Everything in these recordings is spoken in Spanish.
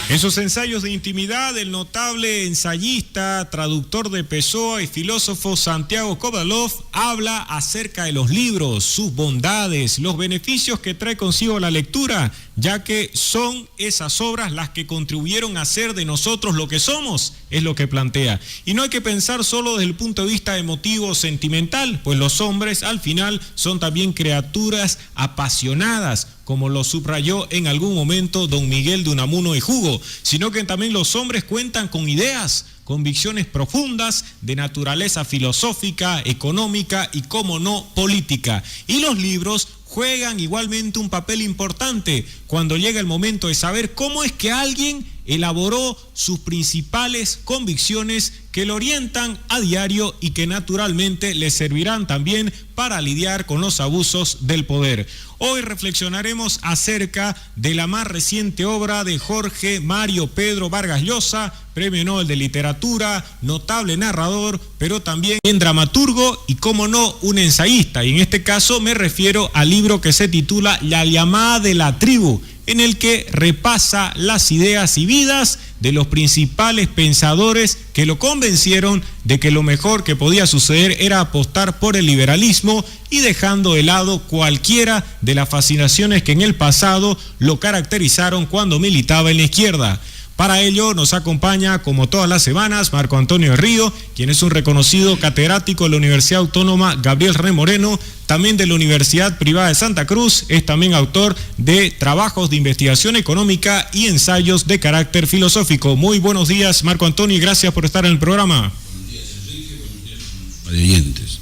En sus ensayos de intimidad, el notable ensayista, traductor de Pessoa y filósofo Santiago Kovalov habla acerca de los libros, sus bondades, los beneficios que trae consigo la lectura, ya que son esas obras las que contribuyeron a hacer de nosotros lo que somos, es lo que plantea. Y no hay que pensar solo desde el punto de vista emotivo o sentimental, pues los hombres al final son también criaturas apasionadas, como lo subrayó en algún momento don Miguel de Unamuno y Hugo, sino que también los hombres cuentan con ideas, convicciones profundas de naturaleza filosófica, económica y, como no, política. Y los libros juegan igualmente un papel importante cuando llega el momento de saber cómo es que alguien elaboró sus principales convicciones que lo orientan a diario y que naturalmente le servirán también para lidiar con los abusos del poder. Hoy reflexionaremos acerca de la más reciente obra de Jorge Mario Pedro Vargas Llosa, Premio Nobel de Literatura, notable narrador, pero también dramaturgo y, como no, un ensayista. Y en este caso me refiero al libro que se titula La llamada de la tribu, en el que repasa las ideas y vidas de los principales pensadores que lo convencieron de que lo mejor que podía suceder era apostar por el liberalismo y dejando de lado cualquiera de las fascinaciones que en el pasado lo caracterizaron cuando militaba en la izquierda. Para ello nos acompaña, como todas las semanas, Marco Antonio Río, quien es un reconocido catedrático de la Universidad Autónoma Gabriel Rey Moreno, también de la Universidad Privada de Santa Cruz, es también autor de trabajos de investigación económica y ensayos de carácter filosófico. Muy buenos días, Marco Antonio, y gracias por estar en el programa. Buenos días, Enrique, buenos días a los oyentes.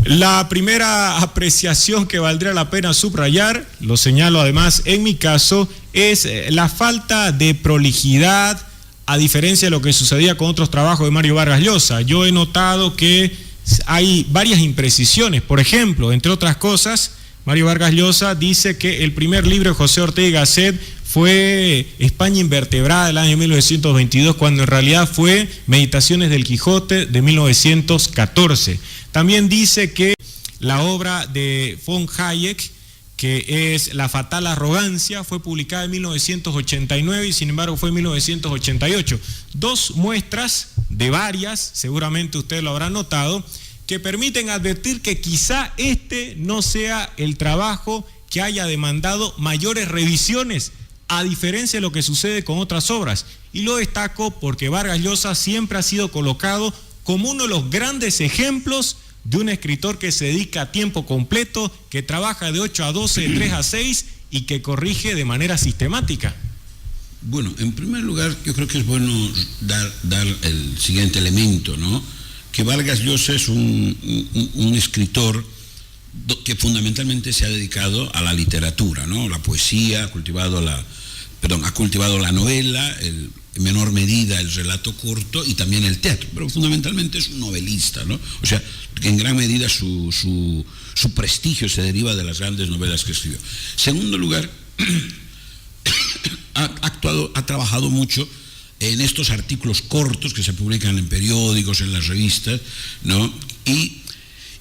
La primera apreciación que valdría la pena subrayar, lo señalo además en mi caso, es la falta de prolijidad, a diferencia de lo que sucedía con otros trabajos de Mario Vargas Llosa. Yo he notado que hay varias imprecisiones. Por ejemplo, entre otras cosas, Mario Vargas Llosa dice que el primer libro de José Ortega y Gasset fue España invertebrada del año 1922, cuando en realidad fue Meditaciones del Quijote de 1914. También dice que la obra de von Hayek, que es La fatal arrogancia, fue publicada en 1989 y sin embargo fue en 1988. Dos muestras de varias, seguramente usted lo habrá notado, que permiten advertir que quizá este no sea el trabajo que haya demandado mayores revisiones, a diferencia de lo que sucede con otras obras. Y lo destaco porque Vargas Llosa siempre ha sido colocado como uno de los grandes ejemplos de un escritor que se dedica a tiempo completo, que trabaja de 8 a 12, de 3 a 6 y que corrige de manera sistemática. Bueno, en primer lugar, yo creo que es bueno dar el siguiente elemento, ¿no? Que Vargas Llosa es un escritor que fundamentalmente se ha dedicado a la literatura, ¿no? La poesía, ha cultivado la novela, en menor medida el relato corto y también el teatro, pero fundamentalmente es un novelista, ¿no? O sea, en gran medida su prestigio se deriva de las grandes novelas que escribió. Segundo lugar, ha trabajado mucho en estos artículos cortos que se publican en periódicos, en las revistas, ¿no? Y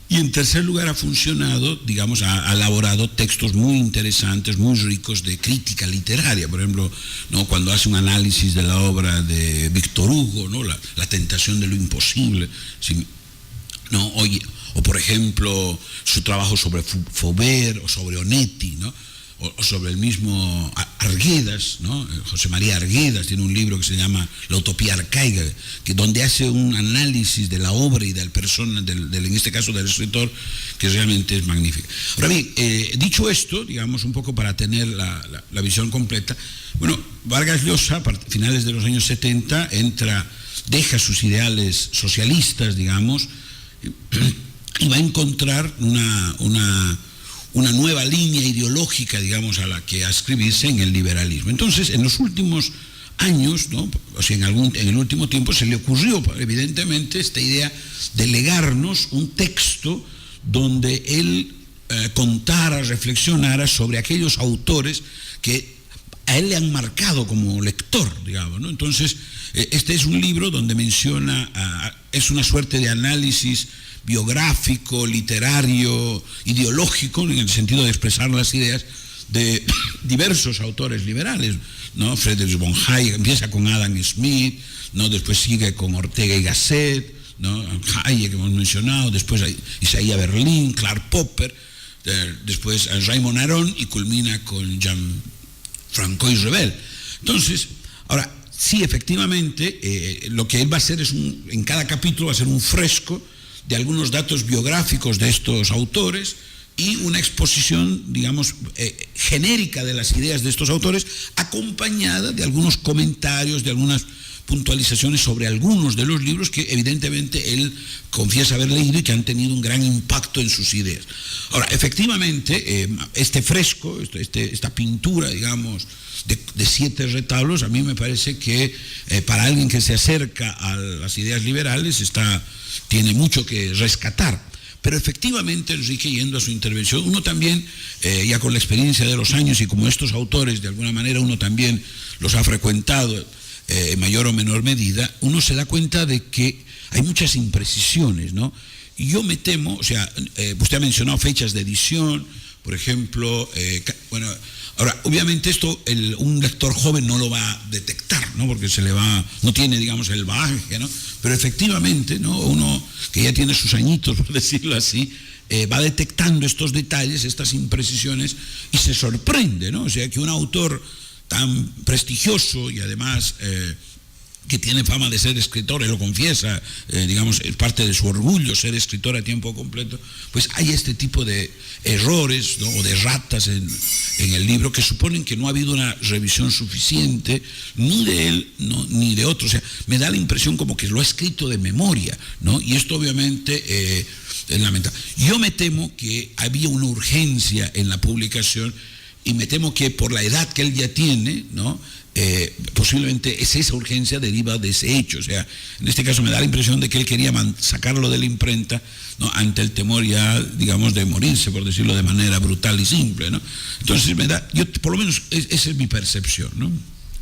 en tercer lugar ha funcionado, digamos, ha elaborado textos muy interesantes, muy ricos de crítica literaria. Por ejemplo, ¿no? Cuando hace un análisis de la obra de Víctor Hugo, ¿no? La tentación de lo imposible, ¿no? O por ejemplo, su trabajo sobre Flaubert o sobre Onetti, ¿no? O sobre el mismo Arguedas, ¿no? José María Arguedas tiene un libro que se llama La utopía arcaica, donde hace un análisis de la obra y del persona, en este caso del escritor, que realmente es magnífico. Ahora bien, dicho esto, digamos, un poco para tener la visión completa, bueno, Vargas Llosa, a finales de los años 70, deja sus ideales socialistas, digamos, y va a encontrar una nueva línea ideológica, digamos, a la que ascribirse en el liberalismo. Entonces, en los últimos años, ¿no? O sea, en el último tiempo se le ocurrió, evidentemente, esta idea de legarnos un texto donde él contara, reflexionara sobre aquellos autores que a él le han marcado como lector, digamos, ¿no? Entonces, este es un libro donde menciona, es una suerte de análisis biográfico, literario, ideológico, en el sentido de expresar las ideas de diversos autores liberales, ¿no? Friedrich von Hayek empieza con Adam Smith, ¿no? Después sigue con Ortega y Gasset, ¿no? Hayek que hemos mencionado, después Isaiah Berlin, Clark Popper, después Raymond Aron y culmina con Jean-Francois Rebel. Entonces, ahora, sí, efectivamente, lo que él va a hacer es en cada capítulo va a ser un fresco de algunos datos biográficos de estos autores y una exposición, digamos, genérica de las ideas de estos autores, acompañada de algunos comentarios, de algunas puntualizaciones sobre algunos de los libros que evidentemente él confiesa haber leído y que han tenido un gran impacto en sus ideas. Ahora, efectivamente, este fresco, esta pintura, digamos, de 7 retablos, a mí me parece que para alguien que se acerca a las ideas liberales tiene mucho que rescatar. Pero efectivamente, Enrique, yendo a su intervención, uno también, ya con la experiencia de los años y como estos autores, de alguna manera uno también los ha frecuentado en mayor o menor medida, uno se da cuenta de que hay muchas imprecisiones, ¿no? Y yo me temo, o sea, usted ha mencionado fechas de edición, por ejemplo, bueno, ahora, obviamente esto un lector joven no lo va a detectar, ¿no? Porque no tiene, digamos, el bagaje, ¿no? Pero efectivamente, ¿no? Uno que ya tiene sus añitos, por decirlo así, va detectando estos detalles, estas imprecisiones, y se sorprende, ¿no? O sea, que un autor tan prestigioso y además que tiene fama de ser escritor, él lo confiesa, digamos, es parte de su orgullo ser escritor a tiempo completo, pues hay este tipo de errores, ¿no? O de ratas en el libro que suponen que no ha habido una revisión suficiente ni de él, ¿no? Ni de otros. O sea, me da la impresión como que lo ha escrito de memoria, ¿no? Y esto obviamente es lamentable. Yo me temo que había una urgencia en la publicación y me temo que por la edad que él ya tiene, ¿no? Posiblemente esa urgencia deriva de ese hecho. O sea, en este caso me da la impresión de que él quería sacarlo de la imprenta, ¿no? Ante el temor ya, digamos, de morirse, por decirlo de manera brutal y simple, ¿no? Entonces por lo menos esa es mi percepción, ¿no?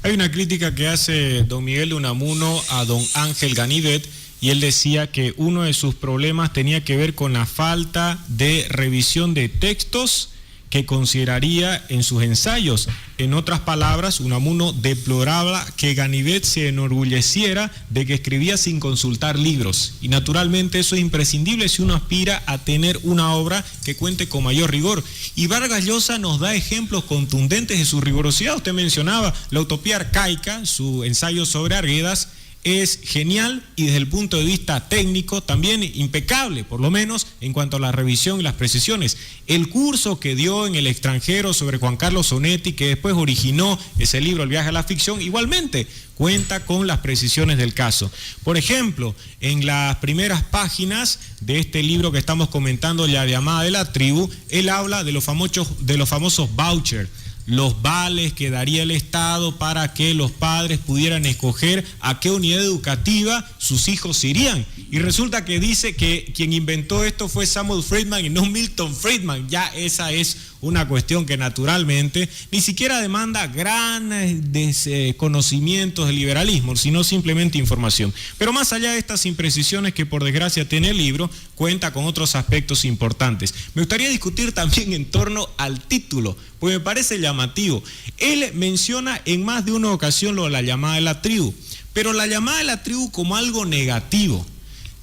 Hay una crítica que hace don Miguel de Unamuno a don Ángel Ganivet, y él decía que uno de sus problemas tenía que ver con la falta de revisión de textos que consideraría en sus ensayos. En otras palabras, Unamuno deploraba que Ganivet se enorgulleciera de que escribía sin consultar libros, y naturalmente eso es imprescindible si uno aspira a tener una obra que cuente con mayor rigor. Y Vargas Llosa nos da ejemplos contundentes de su rigurosidad. Usted mencionaba La Utopía Arcaica, su ensayo sobre Arguedas, es genial y desde el punto de vista técnico también impecable, por lo menos en cuanto a la revisión y las precisiones. El curso que dio en el extranjero sobre Juan Carlos Onetti, que después originó ese libro, El viaje a la ficción, igualmente cuenta con las precisiones del caso. Por ejemplo, en las primeras páginas de este libro que estamos comentando, La llamada de la tribu, él habla de los famosos vouchers, los vales que daría el Estado para que los padres pudieran escoger a qué unidad educativa sus hijos irían. Y resulta que dice que quien inventó esto fue Samuel Friedman y no Milton Friedman. Ya esa es una cuestión que naturalmente ni siquiera demanda grandes conocimientos del liberalismo, sino simplemente información. Pero más allá de estas imprecisiones que por desgracia tiene el libro, cuenta con otros aspectos importantes. Me gustaría discutir también en torno al título, pues me parece llamativo. Él menciona en más de una ocasión lo de la llamada de la tribu, pero la llamada de la tribu como algo negativo.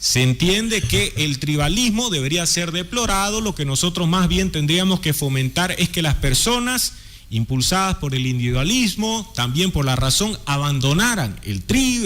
Se entiende que el tribalismo debería ser deplorado, lo que nosotros más bien tendríamos que fomentar es que las personas impulsadas por el individualismo, también por la razón, abandonaran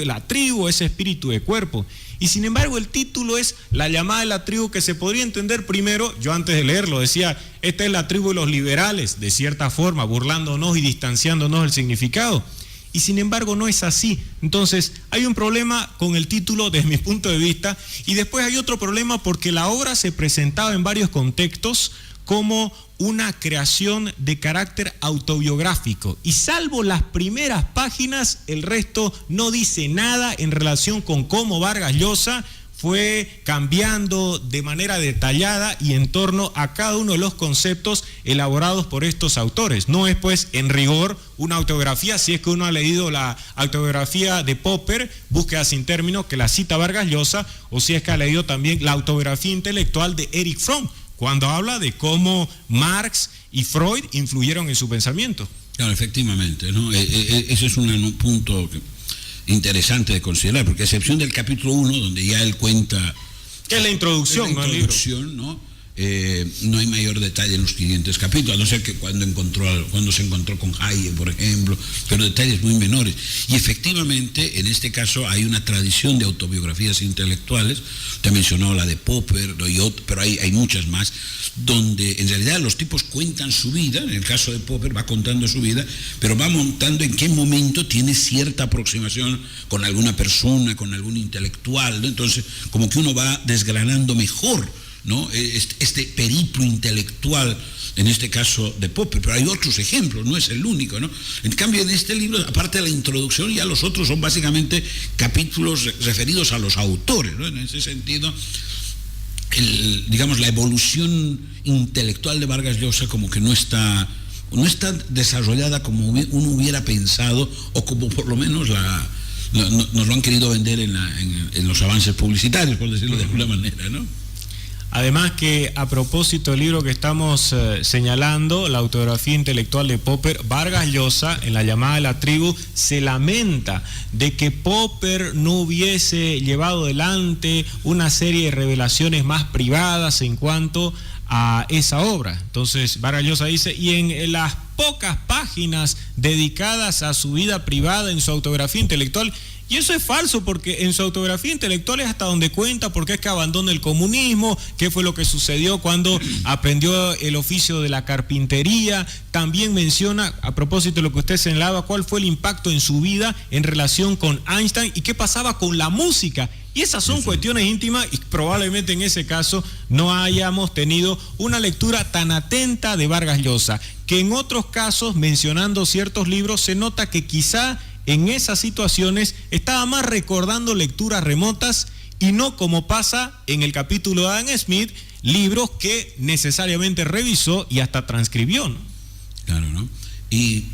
la tribu, ese espíritu de cuerpo. Y sin embargo el título es La llamada de la tribu, que se podría entender primero, yo antes de leerlo decía, esta es la tribu de los liberales, de cierta forma, burlándonos y distanciándonos del significado. Y sin embargo no es así. Entonces hay un problema con el título desde mi punto de vista, y después hay otro problema porque la obra se presentaba en varios contextos como una creación de carácter autobiográfico, y salvo las primeras páginas, el resto no dice nada en relación con cómo Vargas Llosa fue cambiando de manera detallada y en torno a cada uno de los conceptos elaborados por estos autores. No es pues en rigor una autobiografía, si es que uno ha leído la autobiografía de Popper, Búsqueda sin término, que la cita Vargas Llosa, o si es que ha leído también la autobiografía intelectual de Erich Fromm, cuando habla de cómo Marx y Freud influyeron en su pensamiento. Claro, efectivamente, ¿no? Ese es un punto interesante de considerar, porque a excepción del capítulo 1, donde ya él cuenta... ¿Qué es la introducción? ¿No? No hay mayor detalle en los siguientes capítulos, a no ser que cuando se encontró con Hayek, por ejemplo, pero detalles muy menores. Y efectivamente, en este caso hay una tradición de autobiografías intelectuales, te he mencionado la de Popper, pero hay muchas más, donde en realidad los tipos cuentan su vida. En el caso de Popper va contando su vida, pero va montando en qué momento tiene cierta aproximación con alguna persona, con algún intelectual, ¿no? Entonces, como que uno va desgranando mejor, ¿no? Este periplo intelectual, en este caso de Popper, pero hay otros ejemplos, no es el único, ¿no? En cambio, en este libro, aparte de la introducción, ya los otros son básicamente capítulos referidos a los autores, ¿no? En ese sentido, digamos, la evolución intelectual de Vargas Llosa como que no está desarrollada como uno hubiera pensado, o como por lo menos nos lo han querido vender en los avances publicitarios, por decirlo de alguna manera, ¿no? Además que, a propósito del libro que estamos señalando, la autobiografía intelectual de Popper, Vargas Llosa, en La llamada de la tribu, se lamenta de que Popper no hubiese llevado adelante una serie de revelaciones más privadas en cuanto a esa obra. Entonces, Vargas Llosa dice, y en las pocas páginas dedicadas a su vida privada en su autobiografía intelectual, y eso es falso, porque en su autobiografía intelectual es hasta donde cuenta por qué es que abandona el comunismo, qué fue lo que sucedió cuando aprendió el oficio de la carpintería. También menciona, a propósito de lo que usted señalaba, cuál fue el impacto en su vida en relación con Einstein y qué pasaba con la música. Y esas son cuestiones íntimas, y probablemente en ese caso no hayamos tenido una lectura tan atenta de Vargas Llosa, que en otros casos, mencionando ciertos libros, se nota que quizá en esas situaciones estaba más recordando lecturas remotas y no como pasa en el capítulo de Adam Smith, libros que necesariamente revisó y hasta transcribió, ¿no? Claro, ¿no? Y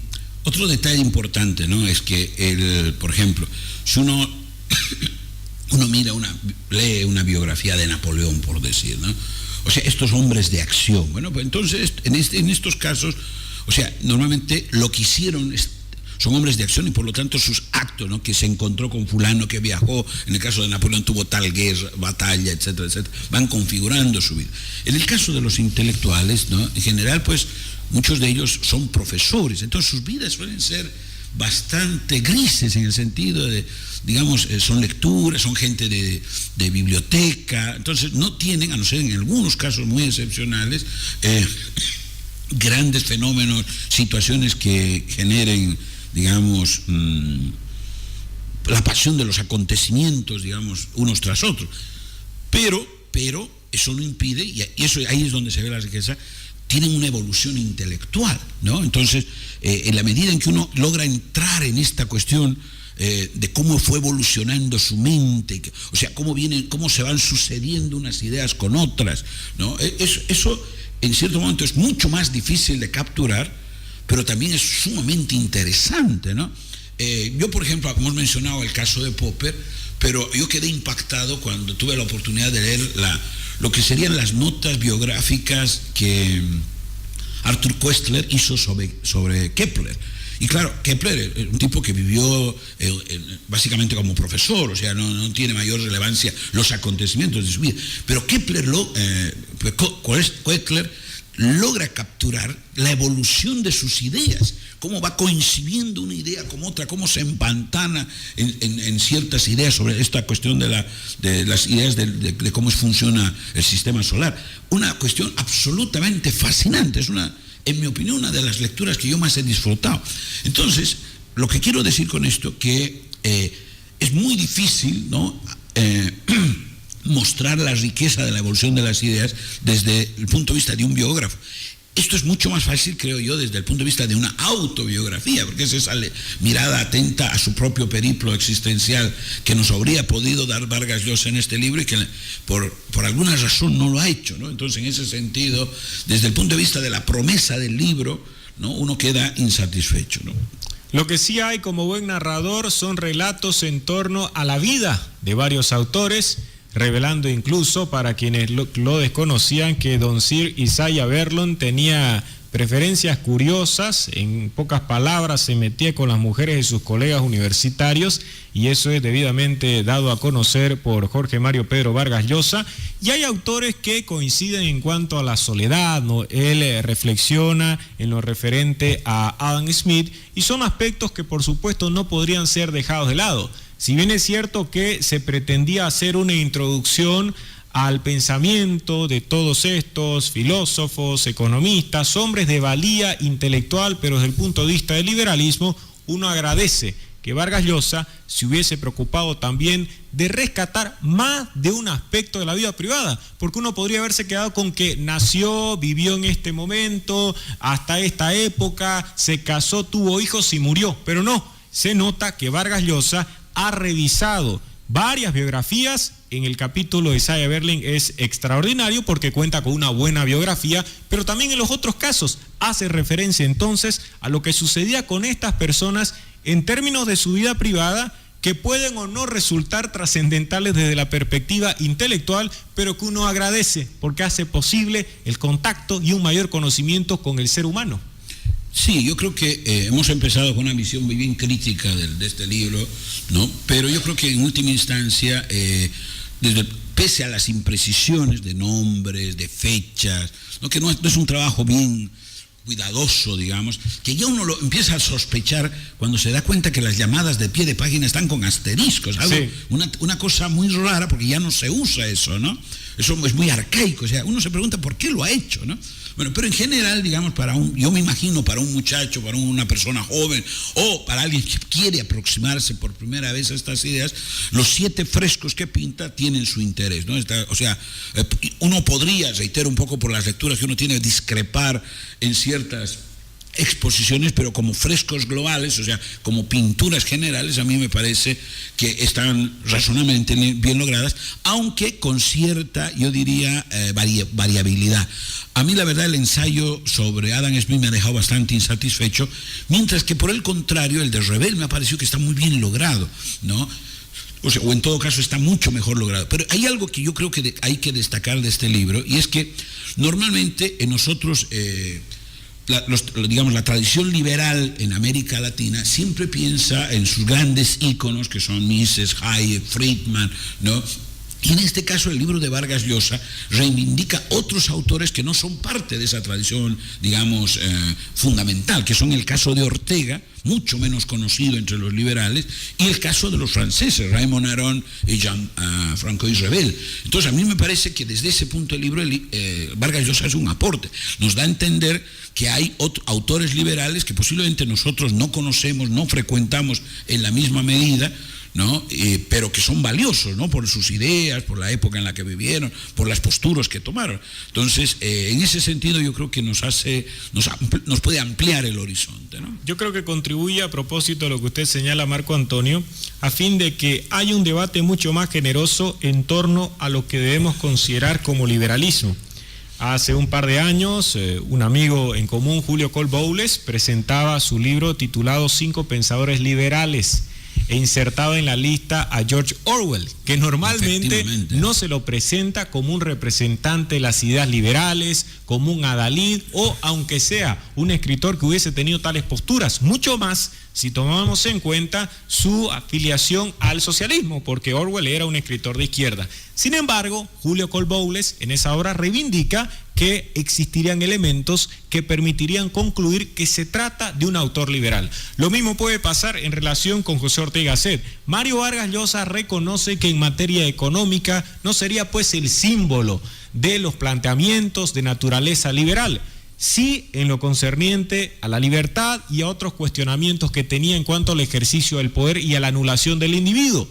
otro detalle importante, ¿no? Es que, por ejemplo, si uno lee una biografía de Napoleón, por decir, ¿no? O sea, estos hombres de acción. Bueno, pues entonces, en estos casos, o sea, normalmente lo que hicieron son hombres de acción, y por lo tanto sus actos, ¿no? Que se encontró con fulano, que viajó, en el caso de Napoleón tuvo tal guerra, batalla, etcétera, etcétera, van configurando su vida. En el caso de los intelectuales, ¿no? En general, pues, muchos de ellos son profesores, entonces sus vidas suelen ser bastante grises, en el sentido de, digamos, son lecturas, son gente de biblioteca, entonces no tienen, a no ser en algunos casos muy excepcionales, grandes fenómenos, situaciones que generen, digamos, la pasión de los acontecimientos, digamos, unos tras otros. Pero eso no impide, y eso ahí es donde se ve la riqueza, tienen una evolución intelectual, ¿no? Entonces, en la medida en que uno logra entrar en esta cuestión de cómo fue evolucionando su mente, o sea, cómo se van sucediendo unas ideas con otras, ¿no? Eso en cierto momento es mucho más difícil de capturar, pero también es sumamente interesante, ¿no? Yo, por ejemplo, hemos mencionado el caso de Popper, pero yo quedé impactado cuando tuve la oportunidad de leer lo que serían las notas biográficas que Arthur Koestler hizo sobre Kepler. Y claro, Kepler, un tipo que vivió básicamente como profesor, o sea, no tiene mayor relevancia los acontecimientos de su vida, pero Kepler Koestler logra capturar la evolución de sus ideas, cómo va coincidiendo una idea con otra, cómo se empantana en ciertas ideas sobre esta cuestión de las ideas de cómo funciona el sistema solar. Una cuestión absolutamente fascinante, es en mi opinión, una de las lecturas que yo más he disfrutado. Entonces, lo que quiero decir con esto, que es muy difícil, ¿no? Mostrar la riqueza de la evolución de las ideas desde el punto de vista de un biógrafo. Esto es mucho más fácil, creo yo, desde el punto de vista de una autobiografía, porque es esa mirada atenta a su propio periplo existencial que nos habría podido dar Vargas Llosa en este libro, y que por alguna razón no lo ha hecho, ¿no? Entonces, en ese sentido, desde el punto de vista de la promesa del libro, ¿no? Uno queda insatisfecho, ¿no? Lo que sí hay como buen narrador son relatos en torno a la vida de varios autores, revelando incluso, para quienes lo desconocían, que don Sir Isaiah Berlin tenía preferencias curiosas, en pocas palabras se metía con las mujeres de sus colegas universitarios, y eso es debidamente dado a conocer por Jorge Mario Pedro Vargas Llosa. Y hay autores que coinciden en cuanto a la soledad, ¿no? Él reflexiona en lo referente a Adam Smith, y son aspectos que por supuesto no podrían ser dejados de lado. Si bien es cierto que se pretendía hacer una introducción al pensamiento de todos estos filósofos, economistas, hombres de valía intelectual, pero desde el punto de vista del liberalismo, uno agradece que Vargas Llosa se hubiese preocupado también de rescatar más de un aspecto de la vida privada, porque uno podría haberse quedado con que nació, vivió en este momento, hasta esta época, se casó, tuvo hijos y murió, pero no, se nota que Vargas Llosa ha revisado varias biografías. En el capítulo de Isaiah Berlin es extraordinario porque cuenta con una buena biografía, pero también en los otros casos hace referencia entonces a lo que sucedía con estas personas en términos de su vida privada, que pueden o no resultar trascendentales desde la perspectiva intelectual, pero que uno agradece porque hace posible el contacto y un mayor conocimiento con el ser humano. Sí, yo creo que hemos empezado con una visión muy bien crítica de este libro, ¿no? Pero yo creo que en última instancia, pese a las imprecisiones de nombres, de fechas, ¿no? Que no es un trabajo bien cuidadoso, digamos, que ya uno lo empieza a sospechar cuando se da cuenta que las llamadas de pie de página están con asteriscos, algo, sí. Una cosa muy rara, porque ya no se usa eso, ¿no? Eso es muy arcaico, o sea, uno se pregunta por qué lo ha hecho, ¿no? Bueno, pero en general, digamos, yo me imagino para un muchacho, para una persona joven o para alguien que quiere aproximarse por primera vez a estas ideas, los 7 frescos que pinta tienen su interés, ¿no? O sea, uno podría, reitero un poco por las lecturas que uno tiene, discrepar en ciertas exposiciones, pero como frescos globales, o sea, como pinturas generales, a mí me parece que están razonablemente bien logradas, aunque con cierta, yo diría, variabilidad. A mí la verdad el ensayo sobre Adam Smith me ha dejado bastante insatisfecho, mientras que por el contrario el de Revel me ha parecido que está muy bien logrado, ¿no? O en todo caso está mucho mejor logrado. Pero hay algo que yo creo que hay que destacar de este libro, y es que normalmente en nosotros... la tradición liberal en América Latina siempre piensa en sus grandes íconos, que son Mises, Hayek, Friedman, ¿no? Y en este caso el libro de Vargas Llosa reivindica otros autores que no son parte de esa tradición, digamos, fundamental, que son el caso de Ortega, mucho menos conocido entre los liberales, y el caso de los franceses, Raymond Aron y Jean-Francois Revel. Entonces a mí me parece que desde ese punto del libro Vargas Llosa es un aporte, nos da a entender que hay autores liberales que posiblemente nosotros no conocemos, no frecuentamos en la misma medida, ¿no? Pero que son valiosos, ¿no? Por sus ideas, por la época en la que vivieron, por las posturas que tomaron. Entonces, en ese sentido yo creo que nos puede ampliar el horizonte, ¿no? Yo creo que contribuye, a propósito de lo que usted señala, Marco Antonio, a fin de que haya un debate mucho más generoso en torno a lo que debemos considerar como liberalismo. Hace un par de años, un amigo en común, Julio Col Bowles, presentaba su libro titulado 5 pensadores liberales, e insertado en la lista a George Orwell, que normalmente no se lo presenta como un representante de las ideas liberales, como un adalid, o aunque sea un escritor que hubiese tenido tales posturas, mucho más si tomamos en cuenta su afiliación al socialismo, porque Orwell era un escritor de izquierda. Sin embargo, Julio Col Bowles en esa obra reivindica que existirían elementos que permitirían concluir que se trata de un autor liberal. Lo mismo puede pasar en relación con José Ortega Gasset. Mario Vargas Llosa reconoce que en materia económica no sería pues el símbolo de los planteamientos de naturaleza liberal, sí en lo concerniente a la libertad y a otros cuestionamientos que tenía en cuanto al ejercicio del poder y a la anulación del individuo.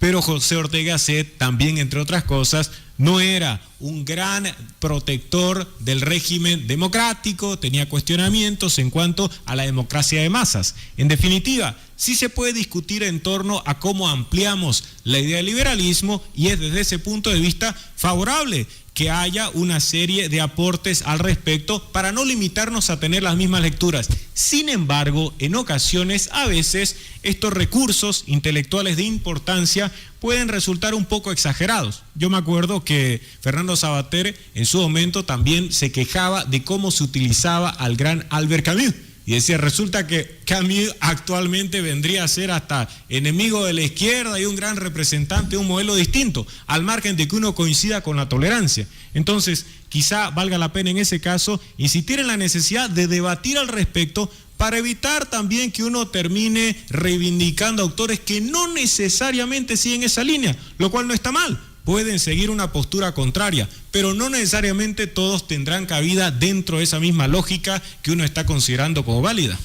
Pero José Ortega Gasset también, entre otras cosas, no era un gran protector del régimen democrático, tenía cuestionamientos en cuanto a la democracia de masas. En definitiva, sí se puede discutir en torno a cómo ampliamos la idea del liberalismo, y es desde ese punto de vista favorable que haya una serie de aportes al respecto para no limitarnos a tener las mismas lecturas. Sin embargo, en ocasiones, a veces, estos recursos intelectuales de importancia pueden resultar un poco exagerados. Yo me acuerdo que Fernando Savater en su momento también se quejaba de cómo se utilizaba al gran Albert Camus. Y decía, resulta que Camus actualmente vendría a ser hasta enemigo de la izquierda y un gran representante de un modelo distinto, al margen de que uno coincida con la tolerancia. Entonces, quizá valga la pena en ese caso insistir en la necesidad de debatir al respecto para evitar también que uno termine reivindicando autores que no necesariamente siguen esa línea, lo cual no está mal. Pueden seguir una postura contraria, pero no necesariamente todos tendrán cabida dentro de esa misma lógica que uno está considerando como válida.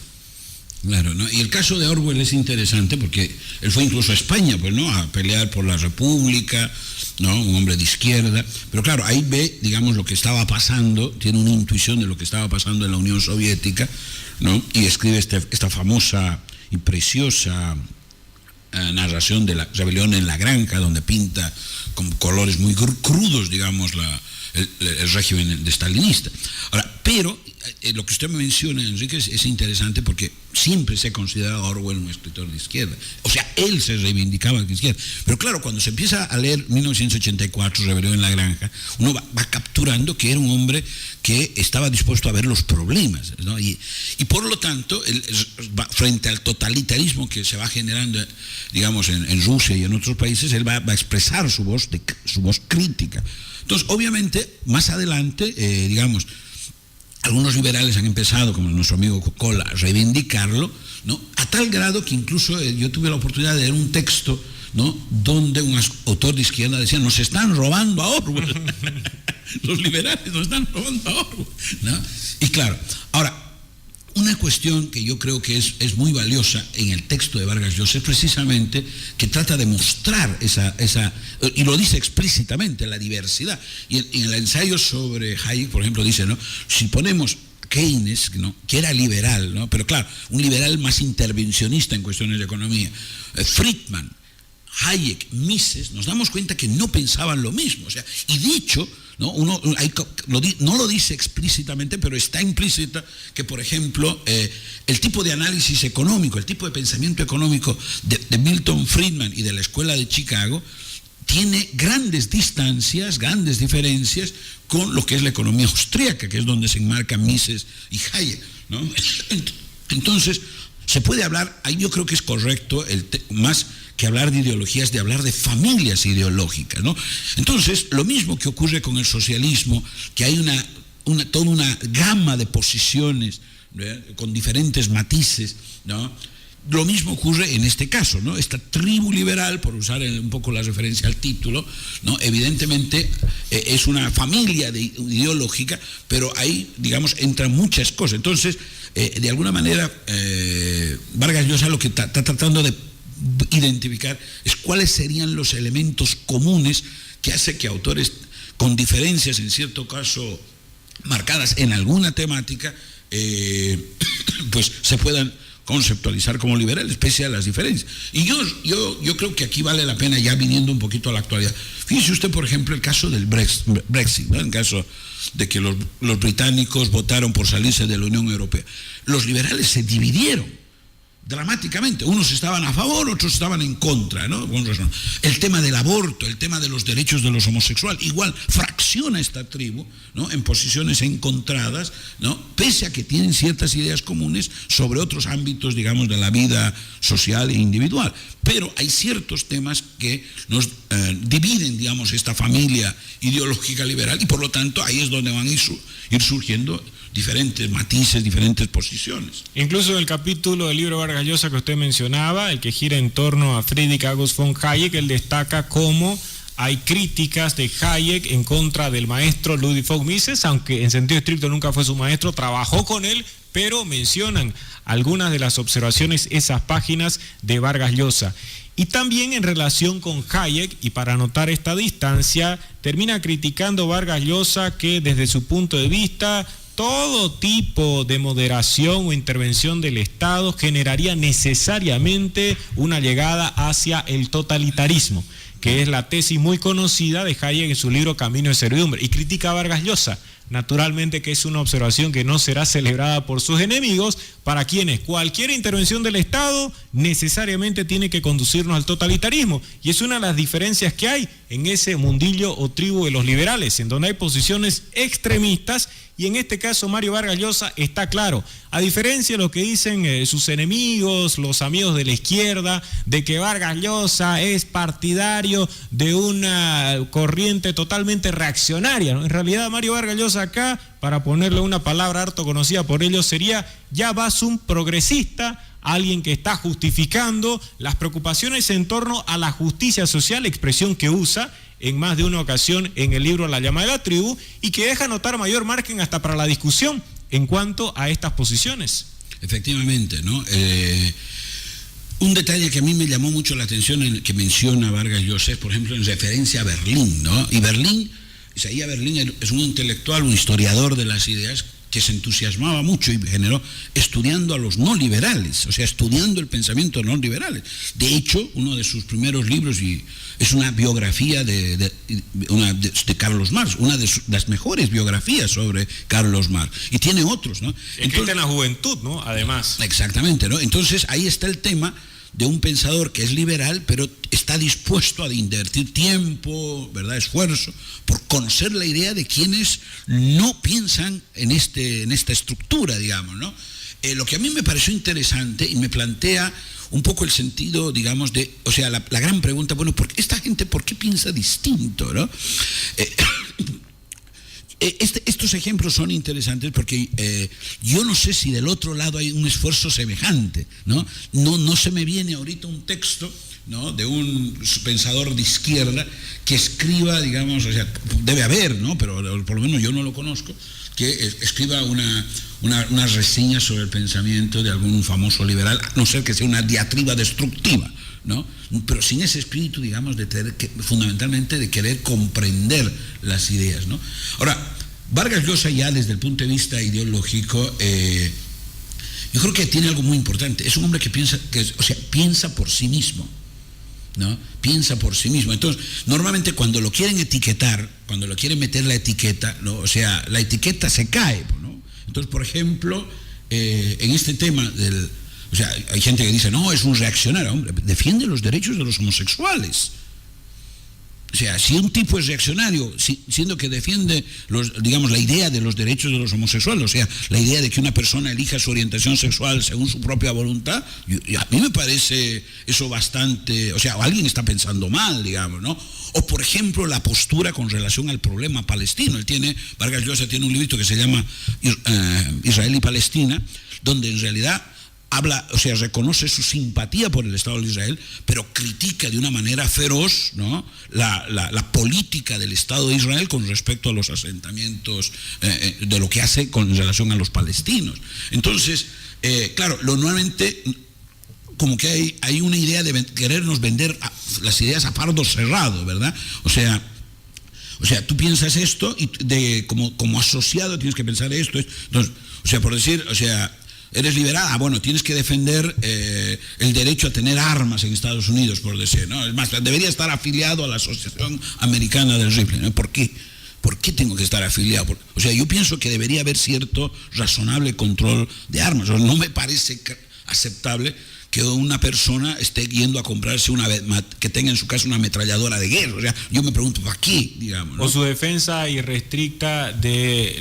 Claro, ¿no? Y el caso de Orwell es interesante porque él fue incluso a España, pues, ¿no?, a pelear por la República, ¿no?, un hombre de izquierda, pero claro, ahí ve, digamos, lo que estaba pasando, tiene una intuición de lo que estaba pasando en la Unión Soviética, ¿no?, y escribe esta famosa y preciosa narración de la rebelión en la granja, donde pinta con colores muy crudos, digamos, el régimen de stalinista. Ahora, pero lo que usted me menciona, Enrique, es interesante porque siempre se ha considerado a Orwell un escritor de izquierda. O sea, él se reivindicaba de izquierda. Pero claro, cuando se empieza a leer 1984, Rebelión en la granja, uno va capturando que era un hombre que estaba dispuesto a ver los problemas, ¿no? Y por lo tanto, frente al totalitarismo que se va generando, digamos, en Rusia y en otros países, él va a expresar su voz crítica. Entonces, obviamente, más adelante, digamos, algunos liberales han empezado, como nuestro amigo Cocola, a reivindicarlo, ¿no?, a tal grado que incluso yo tuve la oportunidad de leer un texto, ¿no?, donde un autor de izquierda decía, nos están robando a Orwell. Los liberales nos están robando a Orwell, ¿no? Y claro, ahora, una cuestión que yo creo que es muy valiosa en el texto de Vargas Llosa es precisamente que trata de mostrar esa y lo dice explícitamente, la diversidad. Y en el ensayo sobre Hayek, por ejemplo, dice, ¿no?, si ponemos Keynes, ¿no?, que era liberal, ¿no?, pero claro, un liberal más intervencionista en cuestiones de economía, Friedman, Hayek, Mises, nos damos cuenta que no pensaban lo mismo. O sea, y dicho, ¿no?, no lo dice explícitamente, pero está implícita que, por ejemplo, el tipo de análisis económico, el tipo de pensamiento económico de Milton Friedman y de la Escuela de Chicago tiene grandes distancias, grandes diferencias con lo que es la economía austríaca, que es donde se enmarcan Mises y Hayek, ¿no? Entonces, se puede hablar, ahí yo creo que es correcto, más que hablar de ideologías, de hablar de familias ideológicas, ¿no? Entonces, lo mismo que ocurre con el socialismo, que hay toda una gama de posiciones, ¿no?, con diferentes matices, ¿no? Lo mismo ocurre en este caso, ¿no? Esta tribu liberal, por usar un poco la referencia al título, ¿no?, evidentemente es una familia ideológica, pero ahí, digamos, entran muchas cosas. Entonces, de alguna manera, Vargas Llosa lo que está tratando de identificar es cuáles serían los elementos comunes que hace que autores con diferencias, en cierto caso marcadas en alguna temática, pues se puedan conceptualizar como liberales, pese a las diferencias. Y yo creo que aquí vale la pena, ya viniendo un poquito a la actualidad. Fíjese usted, por ejemplo, el caso del Brexit, ¿no?, en caso de que los británicos votaron por salirse de la Unión Europea. Los liberales se dividieron dramáticamente, unos estaban a favor, otros estaban en contra, ¿no? El tema del aborto, el tema de los derechos de los homosexuales, igual fracciona esta tribu, ¿no?, en posiciones encontradas, ¿no?, pese a que tienen ciertas ideas comunes sobre otros ámbitos, digamos, de la vida social e individual. Pero hay ciertos temas que nos dividen, digamos, esta familia ideológica liberal, y por lo tanto ahí es donde van a ir surgiendo diferentes matices, diferentes posiciones. Incluso en el capítulo del libro Vargas Llosa que usted mencionaba, el que gira en torno a Friedrich August von Hayek, él destaca cómo hay críticas de Hayek en contra del maestro Ludwig von Mises, aunque en sentido estricto nunca fue su maestro, trabajó con él, pero mencionan algunas de las observaciones, esas páginas de Vargas Llosa. Y también en relación con Hayek, y para notar esta distancia, termina criticando Vargas Llosa que desde su punto de vista todo tipo de moderación o intervención del Estado generaría necesariamente una llegada hacia el totalitarismo. que es la tesis muy conocida de Hayek en su libro Camino de Servidumbre, y critica a Vargas Llosa. Naturalmente que es una observación que no será celebrada por sus enemigos, para quienes cualquier intervención del Estado necesariamente tiene que conducirnos al totalitarismo. Y es una de las diferencias que hay en ese mundillo o tribu de los liberales, en donde hay posiciones extremistas, y en este caso Mario Vargas Llosa está claro. A diferencia de lo que dicen sus enemigos, los amigos de la izquierda, de que Vargas Llosa es partidario de una corriente totalmente reaccionaria, ¿no? En realidad Mario Vargas Llosa acá, para ponerle una palabra harto conocida por ellos, sería ya más un progresista, alguien que está justificando las preocupaciones en torno a la justicia social, expresión que usa en más de una ocasión en el libro La llama de la tribu, y que deja notar mayor margen hasta para la discusión en cuanto a estas posiciones. Efectivamente, ¿no? Un detalle que a mí me llamó mucho la atención en el que menciona Vargas Llosa es, por ejemplo, en referencia a Berlín, ¿no? Y Berlín, Isaías Berlín es un intelectual, un historiador de las ideas que se entusiasmaba mucho y generó estudiando a los no liberales, o sea, estudiando el pensamiento no liberales. De hecho, uno de sus primeros libros es una biografía de Carlos Marx, una de las mejores biografías sobre Carlos Marx, y tiene otros, ¿no? Escrita en la juventud, ¿no? Además. Exactamente, ¿no? Entonces ahí está el tema de un pensador que es liberal, pero está dispuesto a invertir tiempo, ¿verdad?, esfuerzo, por conocer la idea de quienes no piensan en esta estructura, digamos, ¿no? Lo que a mí me pareció interesante y me plantea un poco el sentido, digamos, o sea, la gran pregunta, bueno, ¿esta gente por qué piensa distinto, no? Estos ejemplos son interesantes porque yo no sé si del otro lado hay un esfuerzo semejante, ¿no? No se me viene ahorita un texto, ¿no?, de un pensador de izquierda que escriba, digamos, o sea, debe haber, ¿no?, pero por lo menos yo no lo conozco, que escriba una reseña sobre el pensamiento de algún famoso liberal, a no ser que sea una diatriba destructiva, ¿no? Pero sin ese espíritu, digamos, fundamentalmente de querer comprender las ideas, ¿no? Ahora, Vargas Llosa, ya desde el punto de vista ideológico, yo creo que tiene algo muy importante. Es un hombre que piensa por sí mismo, ¿no? Piensa por sí mismo. Entonces, normalmente cuando lo quieren etiquetar, cuando lo quieren meter la etiqueta, ¿no?, o sea, la etiqueta se cae, ¿no? Entonces, por ejemplo, en este tema o sea, hay gente que dice, no, es un reaccionario. Hombre, defiende los derechos de los homosexuales. O sea, si un tipo es reaccionario, siendo que defiende, digamos, la idea de los derechos de los homosexuales, o sea, la idea de que una persona elija su orientación sexual según su propia voluntad, a mí me parece eso bastante, o sea, alguien está pensando mal, digamos, ¿no? O, por ejemplo, la postura con relación al problema palestino. Vargas Llosa tiene un librito que se llama Israel y Palestina, donde en realidad habla, o sea, reconoce su simpatía por el Estado de Israel, pero critica de una manera feroz, ¿no?, la política del Estado de Israel con respecto a los asentamientos, de lo que hace con relación a los palestinos. Entonces, claro, normalmente como que hay una idea de querernos vender las ideas a fardo cerrado, ¿verdad? O sea, tú piensas esto y como asociado tienes que pensar esto. Entonces, o sea, por decir, o sea, eres liberal, bueno, tienes que defender el derecho a tener armas en Estados Unidos, por decir, ¿no? Es más, debería estar afiliado a la Asociación Americana del Rifle, ¿no? ¿Por qué? ¿Por qué tengo que estar afiliado? O sea, yo pienso que debería haber cierto razonable control de armas. O sea, no me parece aceptable que una persona esté yendo a comprarse que tenga en su casa una ametralladora de guerra. O sea, yo me pregunto, ¿para qué? Digamos, ¿no? O su defensa irrestricta de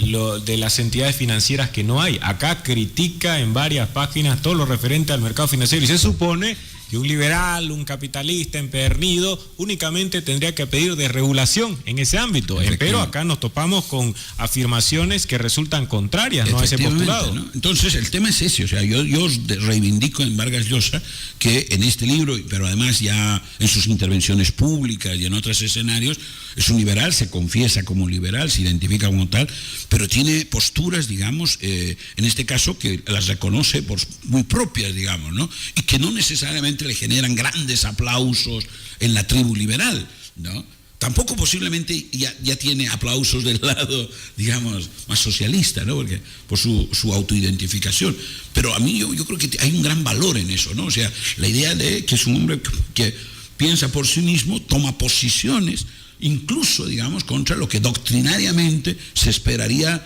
las entidades financieras que no hay. Acá critica en varias páginas todo lo referente al mercado financiero, y se supone que un liberal, un capitalista empedernido únicamente tendría que pedir desregulación en ese ámbito, pero acá nos topamos con afirmaciones que resultan contrarias, ¿no?, a ese postulado, ¿no? Entonces el tema es ese, o sea, yo reivindico en Vargas Llosa que en este libro, pero además ya en sus intervenciones públicas y en otros escenarios, es un liberal, se confiesa como liberal, se identifica como tal, pero tiene posturas, digamos, en este caso que las reconoce por muy propias, digamos, ¿no? Y que no necesariamente le generan grandes aplausos en la tribu liberal, ¿no? Tampoco posiblemente ya tiene aplausos del lado, digamos, más socialista, ¿no? Porque por su autoidentificación. Pero a mí yo creo que hay un gran valor en eso, ¿no? O sea, la idea de que es un hombre que piensa por sí mismo, toma posiciones, incluso, digamos, contra lo que doctrinariamente se esperaría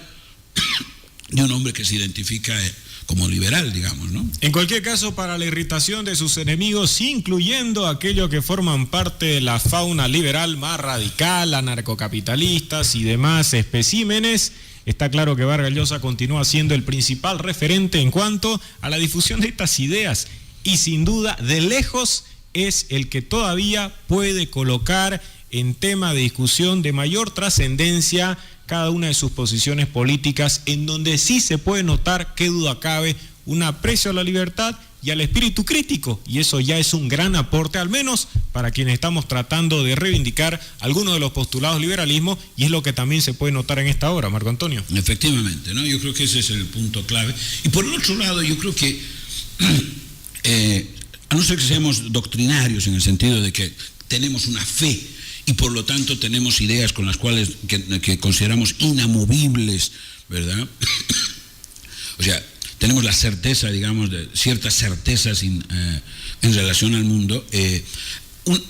de un hombre que se identifica como liberal, digamos, ¿no? En cualquier caso, para la irritación de sus enemigos, incluyendo aquellos que forman parte de la fauna liberal más radical, anarcocapitalistas y demás especímenes, está claro que Vargas Llosa continúa siendo el principal referente en cuanto a la difusión de estas ideas y sin duda, de lejos, es el que todavía puede colocar en tema de discusión de mayor trascendencia cada una de sus posiciones políticas, en donde sí se puede notar, qué duda cabe, un aprecio a la libertad y al espíritu crítico, y eso ya es un gran aporte, al menos para quienes estamos tratando de reivindicar algunos de los postulados del liberalismo, y es lo que también se puede notar en esta obra, Marco Antonio. Efectivamente, ¿no? Yo creo que ese es el punto clave. Y por el otro lado, yo creo que, a no ser que seamos doctrinarios en el sentido de que tenemos una fe, y por lo tanto tenemos ideas con las cuales que consideramos inamovibles, ¿verdad? O sea, tenemos la certeza, digamos, de ciertas certezas en relación al mundo.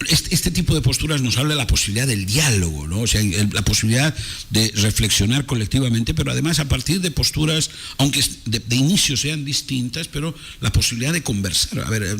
Este tipo de posturas nos habla de la posibilidad del diálogo, ¿no? O sea, la posibilidad de reflexionar colectivamente, pero además a partir de posturas, aunque de inicio sean distintas, pero la posibilidad de conversar. A ver,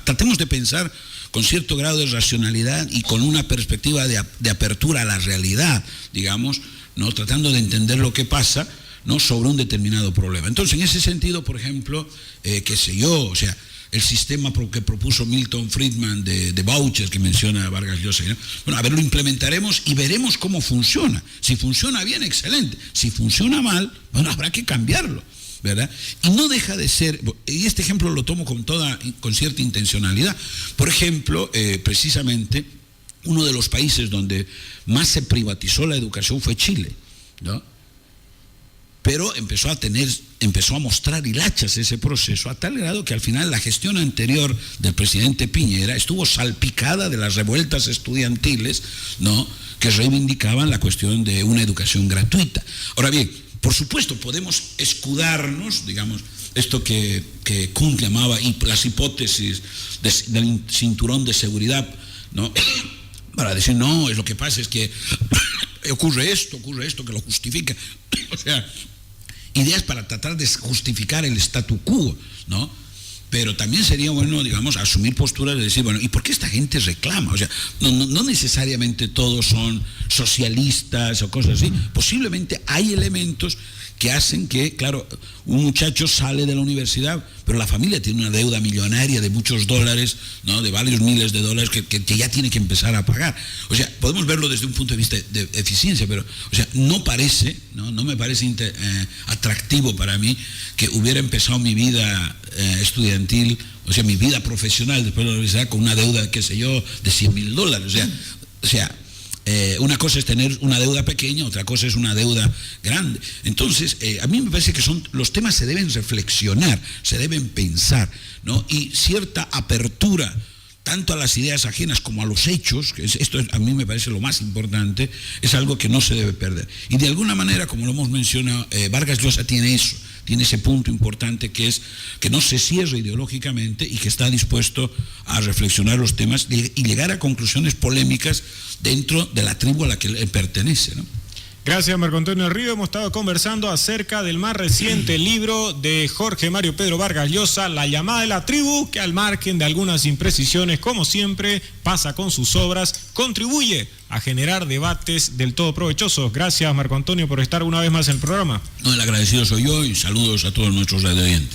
tratemos de pensar con cierto grado de racionalidad y con una perspectiva de apertura a la realidad, digamos, ¿no? Tratando de entender lo que pasa, ¿no? Sobre un determinado problema. Entonces, en ese sentido, por ejemplo, qué sé yo, o sea, el sistema que propuso Milton Friedman de vouchers que menciona Vargas Llosa, ¿no? Bueno, a ver, lo implementaremos y veremos cómo funciona. Si funciona bien, excelente. Si funciona mal, bueno, habrá que cambiarlo, ¿verdad? Y no deja de ser, y este ejemplo lo tomo con cierta intencionalidad. Por ejemplo, precisamente, uno de los países donde más se privatizó la educación fue Chile, ¿no? Pero empezó a mostrar hilachas ese proceso, a tal grado que al final la gestión anterior del presidente Piñera estuvo salpicada de las revueltas estudiantiles, ¿no? Que reivindicaban la cuestión de una educación gratuita. Ahora bien, por supuesto, podemos escudarnos, digamos, esto que Kuhn llamaba las hipótesis del cinturón de seguridad, ¿no? Para decir, no, lo que pasa es que ocurre esto que lo justifica. O sea, ideas para tratar de justificar el statu quo, ¿no? Pero también sería bueno, digamos, asumir posturas de decir, bueno, ¿y por qué esta gente reclama? O sea, no necesariamente todos son socialistas o cosas así. Posiblemente hay elementos que hacen que, claro, un muchacho sale de la universidad, pero la familia tiene una deuda millonaria de muchos dólares, ¿no? De varios miles de dólares que ya tiene que empezar a pagar. O sea, podemos verlo desde un punto de vista de eficiencia, pero, o sea, no me parece atractivo para mí que hubiera empezado mi vida estudiantil, o sea, mi vida profesional después de la universidad con una deuda, qué sé yo, de $100,000. O sea, una cosa es tener una deuda pequeña, otra cosa es una deuda grande. Entonces, a mí me parece que los temas se deben reflexionar, se deben pensar, ¿no? Y cierta apertura tanto a las ideas ajenas como a los hechos, que esto a mí me parece lo más importante, es algo que no se debe perder. Y de alguna manera, como lo hemos mencionado, Vargas Llosa tiene eso, tiene ese punto importante que es que no se cierra ideológicamente y que está dispuesto a reflexionar los temas y llegar a conclusiones polémicas dentro de la tribu a la que él pertenece, ¿no? Gracias, Marco Antonio Río. Hemos estado conversando acerca del más reciente libro de Jorge Mario Pedro Vargas Llosa, La llamada de la tribu, que al margen de algunas imprecisiones, como siempre, pasa con sus obras, contribuye a generar debates del todo provechosos. Gracias, Marco Antonio, por estar una vez más en el programa. No, el agradecido soy yo y saludos a todos nuestros radioyentes.